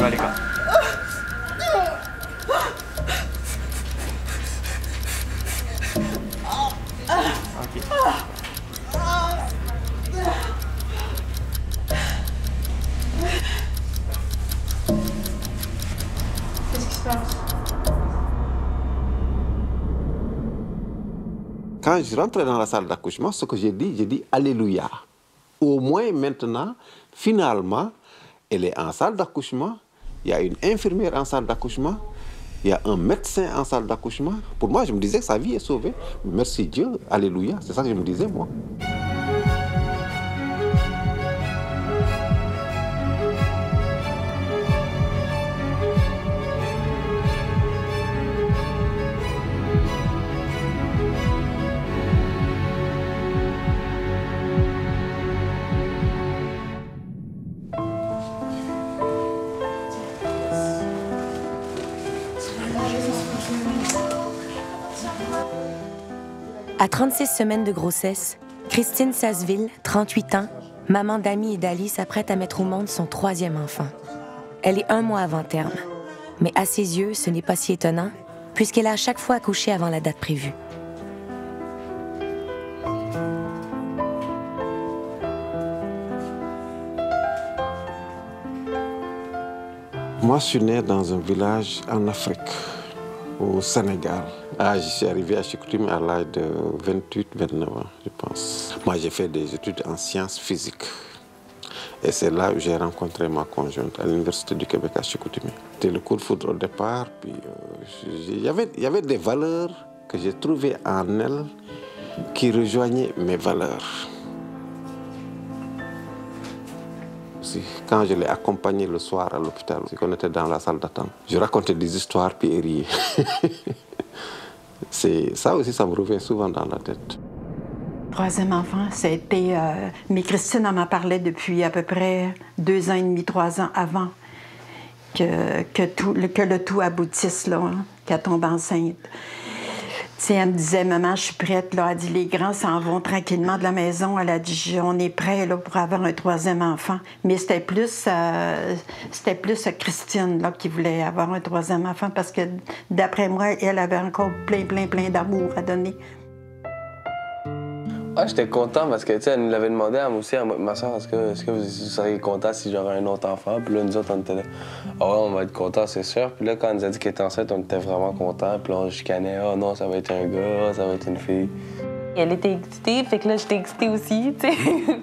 vas aller quand? Ok. Qu'est-ce qui se passe? Quand je rentrais dans la salle d'accouchement, ce que j'ai dit Alléluia. Au moins maintenant, finalement, elle est en salle d'accouchement, il y a une infirmière en salle d'accouchement, il y a un médecin en salle d'accouchement. Pour moi, je me disais que sa vie est sauvée. Merci Dieu, Alléluia, c'est ça que je me disais moi. À 36 semaines de grossesse, Christine Sasseville, 38 ans, maman d'Amy et d'Ali, s'apprête à mettre au monde son 3e enfant. Elle est 1 mois avant terme. Mais à ses yeux, ce n'est pas si étonnant, puisqu'elle a à chaque fois accouché avant la date prévue. Moi, je suis né dans un village en Afrique, au Sénégal. Je suis arrivé à Chicoutimi à l'âge de 28-29 ans, je pense. Moi, j'ai fait des études en sciences physiques. Et c'est là où j'ai rencontré ma conjointe à l'Université du Québec à Chicoutimi. C'était le coup de foudre au départ. Puis, il y avait des valeurs que j'ai trouvées en elle qui rejoignaient mes valeurs. Quand je l'ai accompagnée le soir à l'hôpital, on était dans la salle d'attente, je racontais des histoires puis elle riait. Ça aussi, ça me revient souvent dans la tête. 3e enfant, ça a été... mais Christine, elle m'en parlait depuis à peu près 2 ans et demi, 3 ans avant que le tout aboutisse, là, hein, qu'elle tombe enceinte. T'sais, elle me disait, maman, je suis prête, là. Elle dit, les grands s'en vont tranquillement de la maison. Elle a dit, on est prêt là, pour avoir un 3e enfant. Mais c'était plus Christine là, qui voulait avoir un 3e enfant parce que, d'après moi, elle avait encore plein d'amour à donner. Ouais, j'étais content parce que, tu sais, elle nous l'avait demandé à moi aussi, à ma soeur, est-ce que vous seriez content si j'aurais un autre enfant? Puis là, nous autres, on était là, ah ouais, on va être contents, c'est sûr. Puis là, quand elle nous a dit qu'elle était enceinte, on était vraiment contents. Puis là, on chicanait, ah non, ça va être un gars, ça va être une fille. Elle était excitée, fait que là, j'étais excitée aussi, tu sais.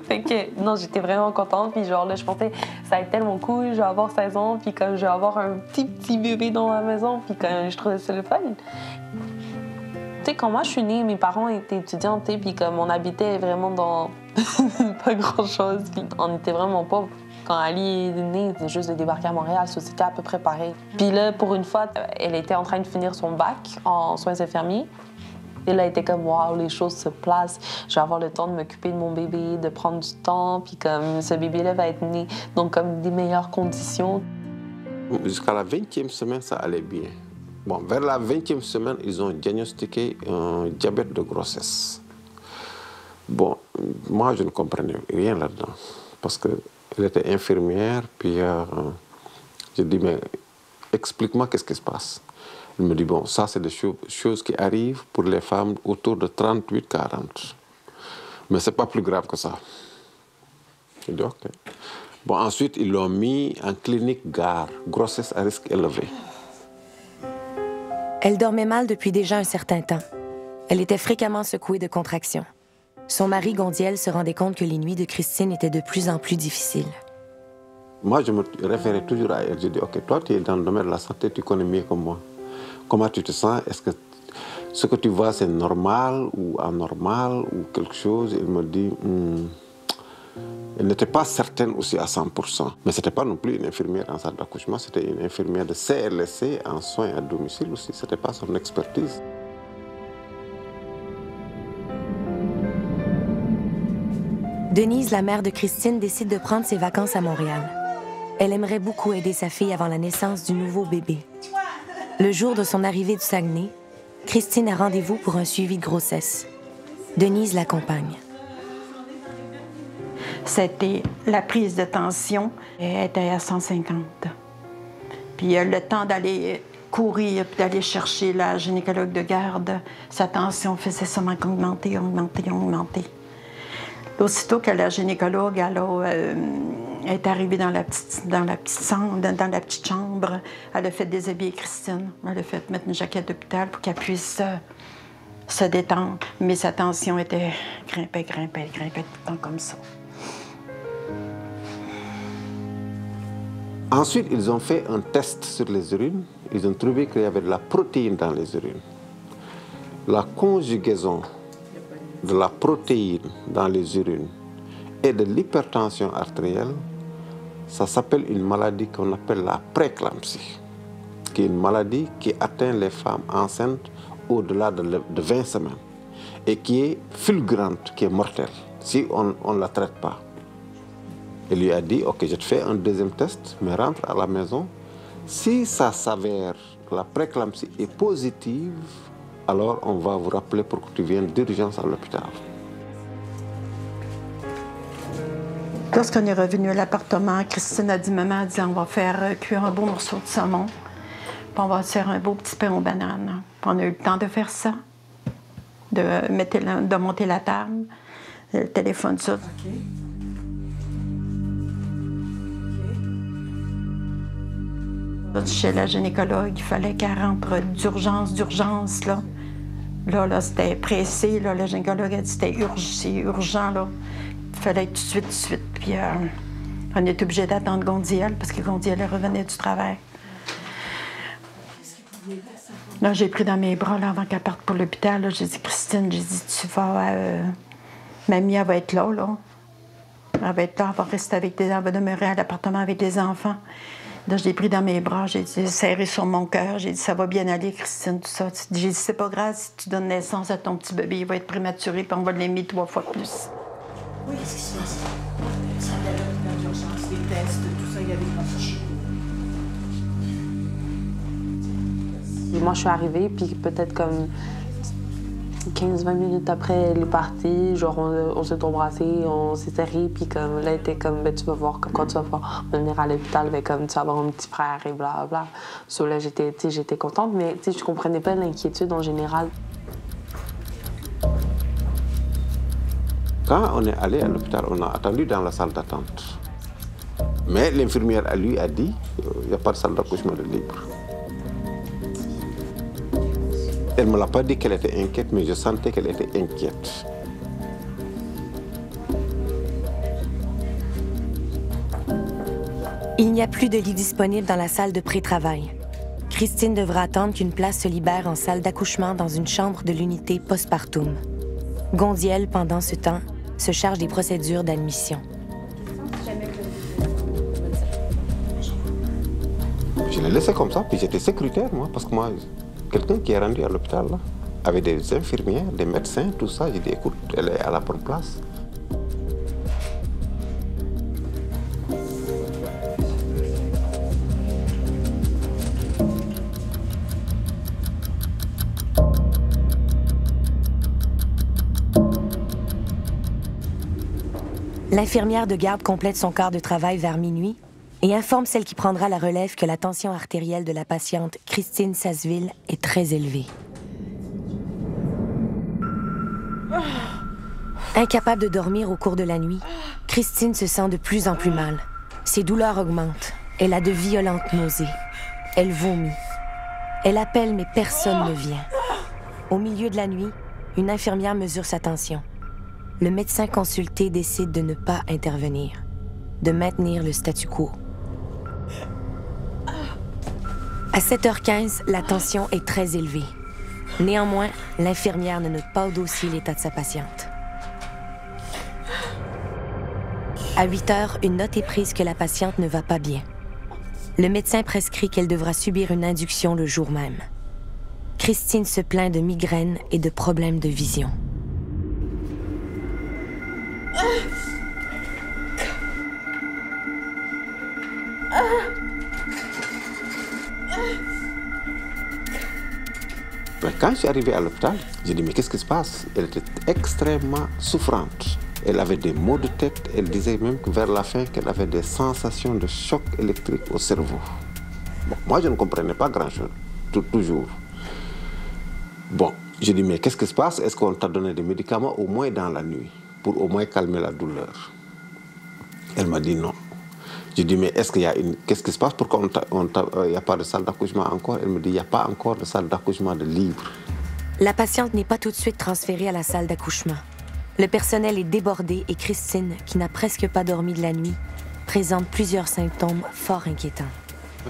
Fait que, non, j'étais vraiment contente. Puis genre, là, je pensais, ça va être tellement cool, je vais avoir 16 ans, puis comme je vais avoir un petit bébé dans la maison, puis comme je trouvais ça le fun. Tu sais, quand moi je suis née, mes parents étaient étudiants, tu sais, puis comme on habitait vraiment dans pas grand-chose, puis on était vraiment pauvres. Quand Ali est née, c'était juste de débarquer à Montréal, c'était à peu près pareil. Puis là, pour une fois, elle était en train de finir son bac en soins infirmiers. Et là, elle était comme, waouh, les choses se placent. Je vais avoir le temps de m'occuper de mon bébé, de prendre du temps, puis comme ce bébé-là va être né dans comme des meilleures conditions. Jusqu'à la 20e semaine, ça allait bien. Bon, vers la 20e semaine, ils ont diagnostiqué un diabète de grossesse. Bon, moi, je ne comprenais rien là-dedans. Parce qu'elle était infirmière, puis je dis, mais explique-moi qu'est-ce qui se passe. Elle me dit, bon, ça, c'est des choses qui arrivent pour les femmes autour de 38-40. Mais ce n'est pas plus grave que ça. Je dis, OK. Bon, ensuite, ils l'ont mis en clinique GAR, grossesse à risque élevé. Elle dormait mal depuis déjà un certain temps. Elle était fréquemment secouée de contractions. Son mari, Gondiel, se rendait compte que les nuits de Christine étaient de plus en plus difficiles. Moi, je me référais toujours à elle. Je dis, OK, toi, tu es dans le domaine de la santé, tu connais mieux que moi. Comment tu te sens? Est-ce que ce que tu vois, c'est normal ou anormal ou quelque chose? Elle me dit, elle n'était pas certaine aussi à 100%. Mais ce n'était pas non plus une infirmière en salle d'accouchement, c'était une infirmière de CLSC en soins à domicile aussi. Ce n'était pas son expertise. Denise, la mère de Christine, décide de prendre ses vacances à Montréal. Elle aimerait beaucoup aider sa fille avant la naissance du nouveau bébé. Le jour de son arrivée du Saguenay, Christine a rendez-vous pour un suivi de grossesse. Denise l'accompagne. C'était la prise de tension. Elle était à 150. Puis le temps d'aller courir puis d'aller chercher la gynécologue de garde, sa tension faisait seulement qu'augmenter, augmenter, augmenter. Aussitôt que la gynécologue est arrivée dans la petite chambre, elle a fait déshabiller Christine. Elle a fait mettre une jaquette d'hôpital pour qu'elle puisse se détendre. Mais sa tension était grimpait tout le temps comme ça. Ensuite, ils ont fait un test sur les urines. Ils ont trouvé qu'il y avait de la protéine dans les urines. La conjugaison de la protéine dans les urines et de l'hypertension artérielle, ça s'appelle une maladie qu'on appelle la préclampsie, qui est une maladie qui atteint les femmes enceintes au-delà de 20 semaines et qui est fulgurante, qui est mortelle, si on ne la traite pas. Il lui a dit, OK, je te fais un deuxième test, mais rentre à la maison. Si ça s'avère que la préclampsie est positive, alors on va vous rappeler pour que tu viennes d'urgence à l'hôpital. Lorsqu'on est revenu à l'appartement, Christine a dit, maman, on va faire cuire un beau morceau de saumon, puis on va se faire un beau petit pain aux bananes. Puis on a eu le temps de faire ça, de monter la table, le téléphone, ça. Okay. Chez la gynécologue, il fallait qu'elle rentre d'urgence, là. Là, c'était pressé, là. La gynécologue a dit que c'était urgent, là. Il fallait tout de suite. Puis on est obligé d'attendre Gondiel, parce que Gondiel revenait du travail. Là, j'ai pris dans mes bras, là, avant qu'elle parte pour l'hôpital. J'ai dit, Christine, j'ai dit, tu vas... Mamie, elle va être là, là. Elle va être là, elle va rester elle va demeurer à l'appartement avec les enfants. Là, je l'ai pris dans mes bras, j'ai dit, serré sur mon cœur. J'ai dit, ça va bien aller, Christine, tout ça. J'ai dit, c'est pas grave si tu donnes naissance à ton petit bébé, il va être prématuré, puis on va l'aimer 3 fois plus. Oui, qu'est-ce qui se passe? Ça allait à l'hôpital d'urgence, les tests, tout ça, il y avait pas ça. Moi, je suis arrivée, puis peut-être comme 15-20 minutes après, elle est partie. Genre, on s'est embrassés, on s'est serrés, puis comme là, elle était comme, ben, tu vas voir, quand tu vas pouvoir venir à l'hôpital, ben, comme tu vas avoir un petit frère et blablabla. So, là, j'étais contente, mais je comprenais pas l'inquiétude en général. Quand on est allé à l'hôpital, on a attendu dans la salle d'attente. Mais l'infirmière à lui a dit, il n'y a pas de salle d'accouchement de libre. Elle ne me l'a pas dit qu'elle était inquiète, mais je sentais qu'elle était inquiète. Il n'y a plus de lit disponible dans la salle de pré-travail. Christine devra attendre qu'une place se libère en salle d'accouchement dans une chambre de l'unité postpartum. Gondiel, pendant ce temps, se charge des procédures d'admission. Je l'ai laissé comme ça, puis j'étais sécuritaire, moi, parce que moi, quelqu'un qui est rendu à l'hôpital, là, avec des infirmières, des médecins, tout ça, j'ai dit, écoute, elle est à la bonne place. L'infirmière de garde complète son quart de travail vers minuit et informe celle qui prendra la relève que la tension artérielle de la patiente Christine Sasseville est très élevée. Incapable de dormir au cours de la nuit, Christine se sent de plus en plus mal. Ses douleurs augmentent. Elle a de violentes nausées. Elle vomit. Elle appelle, mais personne ne vient. Au milieu de la nuit, une infirmière mesure sa tension. Le médecin consulté décide de ne pas intervenir, de maintenir le statu quo. À 7h15, la tension est très élevée. Néanmoins, l'infirmière ne note pas au dossier l'état de sa patiente. À 8h, une note est prise que la patiente ne va pas bien. Le médecin prescrit qu'elle devra subir une induction le jour même. Christine se plaint de migraines et de problèmes de vision. Quand je suis arrivé à l'hôpital, j'ai dit, mais qu'est-ce qui se passe? Elle était extrêmement souffrante. Elle avait des maux de tête. Elle disait même que vers la fin, qu'elle avait des sensations de choc électrique au cerveau. Bon, moi, je ne comprenais pas grand-chose, toujours. Bon, je dis, mais qu'est-ce qui se passe? Est-ce qu'on t'a donné des médicaments au moins dans la nuit, pour au moins calmer la douleur? Elle m'a dit non. Je dis, mais est-ce qu'il y a qu'est-ce qui se passe? Pourquoi il n'y a pas de salle d'accouchement encore? Elle me dit, il n'y a pas encore de salle d'accouchement de libre. La patiente n'est pas tout de suite transférée à la salle d'accouchement. Le personnel est débordé et Christine, qui n'a presque pas dormi de la nuit, présente plusieurs symptômes fort inquiétants.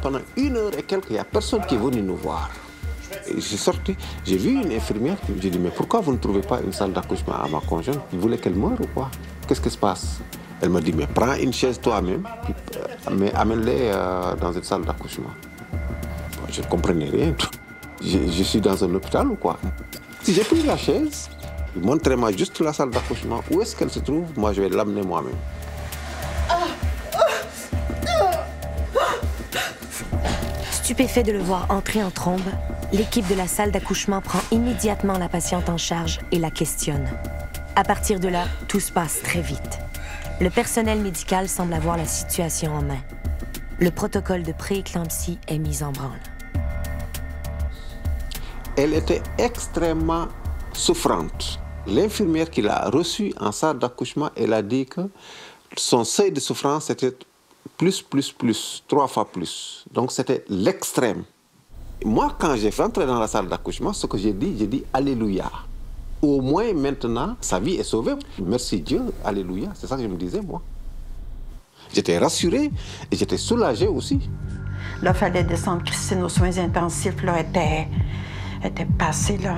Pendant 1 heure et quelques, il n'y a personne qui est venu nous voir. J'ai sorti, j'ai vu une infirmière, j'ai dit, mais pourquoi vous ne trouvez pas une salle d'accouchement à ma conjointe? Vous voulez qu'elle meure ou quoi? Qu'est-ce qui se passe? Elle m'a dit, mais prends une chaise toi-même, mais amène-les dans une salle d'accouchement. Bon, je ne comprenais rien. Je suis dans un hôpital ou quoi? Si j'ai pris la chaise, montrez-moi juste la salle d'accouchement. Où est-ce qu'elle se trouve? Moi, je vais l'amener moi-même. Stupéfait de le voir entrer en trombe, l'équipe de la salle d'accouchement prend immédiatement la patiente en charge et la questionne. À partir de là, tout se passe très vite. Le personnel médical semble avoir la situation en main. Le protocole de prééclampsie est mis en branle. Elle était extrêmement souffrante. L'infirmière qui l'a reçue en salle d'accouchement, elle a dit que son seuil de souffrance était plus, 3 fois plus. Donc c'était l'extrême. Moi, quand j'ai rentré dans la salle d'accouchement, ce que j'ai dit Alléluia. Au moins maintenant, sa vie est sauvée. Merci Dieu, Alléluia. C'est ça que je me disais, moi. J'étais rassuré et j'étais soulagé aussi. Là, il fallait descendre Christine aux soins intensifs. Là, elle était passée là,